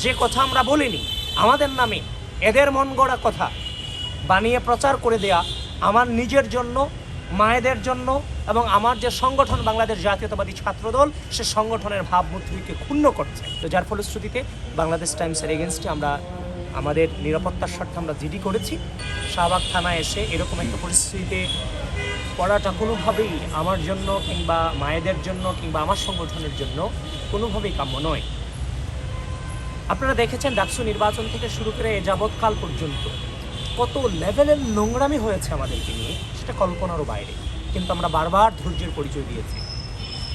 যে কথা আমরা বলিনি আমাদের নামে এদের মন গড়া কথা বানিয়ে প্রচার করে দেয়া আমার নিজের জন্য, মায়েদের জন্য এবং আমার যে সংগঠন বাংলাদেশ জাতীয়তাবাদী ছাত্রদল সে সংগঠনের ভাবমূর্তিকে ক্ষুণ্ণ করছে। তো যার ফলশ্রুতিতে বাংলাদেশ টাইমসের এগেনস্টে আমরা আমাদের নিরাপত্তার স্বার্থে আমরা জিডি করেছি। শাহবাগ থানায় এসে এরকম একটা পরিস্থিতিতে পড়াটা কোনোভাবেই আমার জন্য কিংবা মায়েদের জন্য কিংবা আমার সংগঠনের জন্য কোনোভাবেই কাম্য নয়। আপনারা দেখেছেন ডাকসু নির্বাচন থেকে শুরু করে এ যাবৎকাল পর্যন্ত কত লেভেলের নোংরামি হয়েছে আমাদেরকে নিয়ে, সেটা কল্পনারও বাইরে। কিন্তু আমরা বারবার ধৈর্যের পরিচয় দিয়েছি।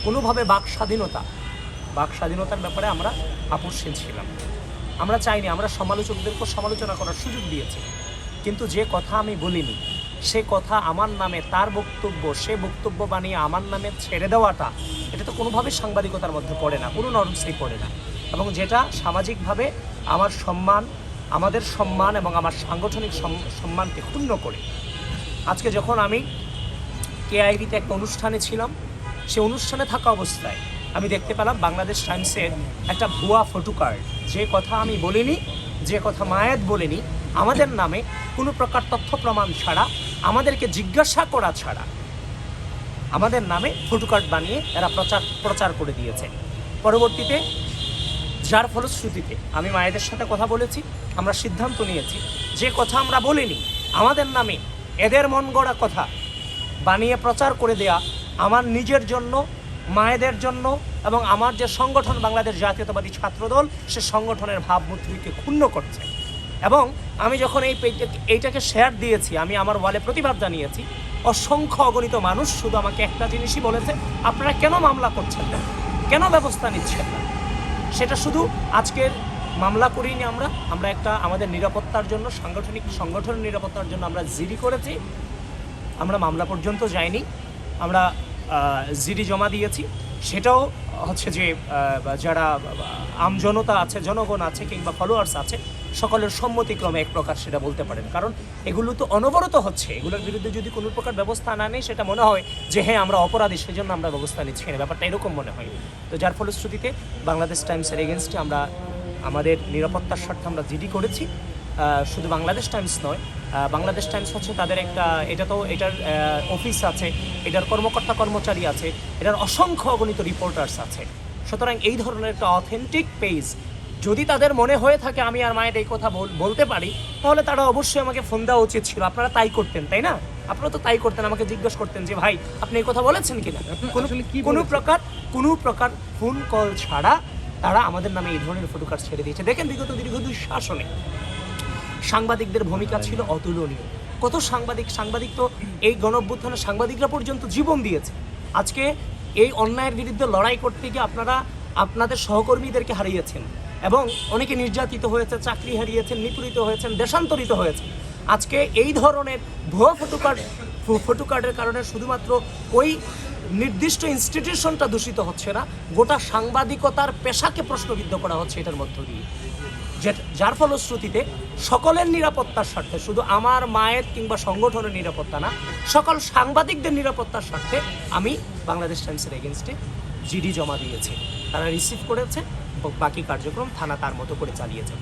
কোনোভাবে বাক স্বাধীনতার ব্যাপারে আমরা আপোষহীন ছিলাম। আমরা চাইনি, আমরা সমালোচকদেরকে সমালোচনা করার সুযোগ দিয়েছি। কিন্তু যে কথা আমি বলিনি সে কথা আমার নামে তার বক্তব্য সে বক্তব্য বানিয়ে আমার নামে ছেড়ে দেওয়াটা এটা তো কোনোভাবে সাংবাদিকতার মধ্যে পড়ে না, কোনো নর্মসেই পড়ে না, এবং যেটা সামাজিকভাবে আমার সম্মান, আমাদের সম্মান এবং আমার সাংগঠনিক সম্মানকে ক্ষুণ্ণ করে। আজকে যখন আমি কেআইবিতে একটা অনুষ্ঠানে ছিলাম, সে অনুষ্ঠানে থাকা অবস্থায় আমি দেখতে পেলাম বাংলাদেশ টাইমসের একটা ভুয়া ফটোকার্ড। যে কথা আমি বলিনি, যে কথা মায়েদ বলিনি, আমাদের নামে কোনো প্রকার তথ্য প্রমাণ ছাড়া, আমাদেরকে জিজ্ঞাসা করা ছাড়া আমাদের নামে ফটোকার্ড বানিয়ে এরা প্রচার করে দিয়েছে। পরবর্তীতে যার ফলশ্রুতিতে আমি মায়েদের সাথে কথা বলেছি, আমরা সিদ্ধান্ত নিয়েছি যে কথা আমরা বলিনি আমাদের নামে এদের মন গড়া কথা বানিয়ে প্রচার করে দেয়া আমার নিজের জন্য, মায়েদের জন্য এবং আমার যে সংগঠন বাংলাদেশ জাতীয়তাবাদী ছাত্রদল সে সংগঠনের ভাবমূর্তিকে ক্ষুণ্ণ করছে। এবং আমি যখন এইটাকে শেয়ার দিয়েছি, আমি আমার ওয়ালে প্রতিবাদ জানিয়েছি, অসংখ্য অগণিত মানুষ শুধু আমাকে একটা জিনিসই বলেছে, আপনারা কেন মামলা করছেন না, কেন ব্যবস্থা নিচ্ছেন না। সেটা শুধু আজকের মামলা করিনি, আমরা একটা আমাদের নিরাপত্তার জন্য, সংগঠনের নিরাপত্তার জন্য আমরা জিডি করেছি। আমরা মামলা পর্যন্ত যাইনি, আমরা জিডি জমা দিয়েছি। সেটাও হচ্ছে যে যারা আমজনতা আছে, জনগণ আছে কিংবা ফলোয়ার্স আছে, সকলের সম্মতিক্রমে এক প্রকার সেটা বলতে পারেন। কারণ এগুলো তো অনবরত হচ্ছে, এগুলোর বিরুদ্ধে যদি কোনো প্রকার ব্যবস্থা না নেই সেটা মনে হয় যে হ্যাঁ আমরা অপরাধী, সেজন্য আমরা ব্যবস্থা নিচ্ছি না, ব্যাপারটা এরকম মনে হয়। তো যার ফলশ্রুতিতে বাংলাদেশ টাইমসের এগেনস্টে আমরা আমাদের নিরাপত্তার স্বার্থে আমরা জিডি করেছি। শুধু বাংলাদেশ টাইমস নয়, বাংলাদেশ টাইমস হচ্ছে তাদের একটা, এটার অফিস আছে, এটার কর্মচারী আছে, এটার অসংখ্য অগণিত রিপোর্টার্স আছে। সুতরাং এই ধরনের একটা অথেন্টিক পেজ যদি তাদের মনে হয়ে থাকে আমি আর মায়ের এই কথা বলতে পারি, তাহলে তারা অবশ্যই আমাকে ফোন দেওয়া উচিত ছিল। আপনারা তাই করতেন, তাই না? আপনারা তো তাই করতেন, আমাকে জিজ্ঞেস করতেন যে ভাই আপনি এই কথা বলেছেন কিনা। কোনো প্রকার ফোন কল ছাড়া তারা আমাদের নামে এই ধরনের ফটোকার্ড ছেড়ে দিয়েছে। দেখেন বিগত দীর্ঘ 2 শাসনে সাংবাদিকদের ভূমিকা ছিল অতুলনীয়। কত সাংবাদিক তো এই গণঅভ্যুত্থানে সাংবাদিকরা পর্যন্ত জীবন দিয়েছে। আজকে এই অন্যায়ের বিরুদ্ধে লড়াই করতে গিয়ে আপনারা আপনাদের সহকর্মীদেরকে হারিয়েছেন এবং অনেকে নির্যাতিত হয়েছে, চাকরি হারিয়েছেন, নিপীড়িত হয়েছেন, দেশান্তরিত হয়েছে। আজকে এই ধরনের ভুয়া ফটোকার্ডের কারণে শুধুমাত্র ওই নির্দিষ্ট ইনস্টিটিউশনটা দূষিত হচ্ছে না, গোটা সাংবাদিকতার পেশাকে প্রশ্নবিদ্ধ করা হচ্ছে এটার মধ্য দিয়ে। যার ফলশ্রুতিতে সকলের নিরাপত্তার স্বার্থে, শুধু আমার মায়ের কিংবা সংগঠনের নিরাপত্তা না, সকল সাংবাদিকদের নিরাপত্তার স্বার্থে আমি বাংলাদেশ টাইমসের এগেনস্টে জিডি জমা দিয়েছি। তারা রিসিভ করেছে, বাকি কার্যক্রম থানা তার মতো করে চালিয়েছে।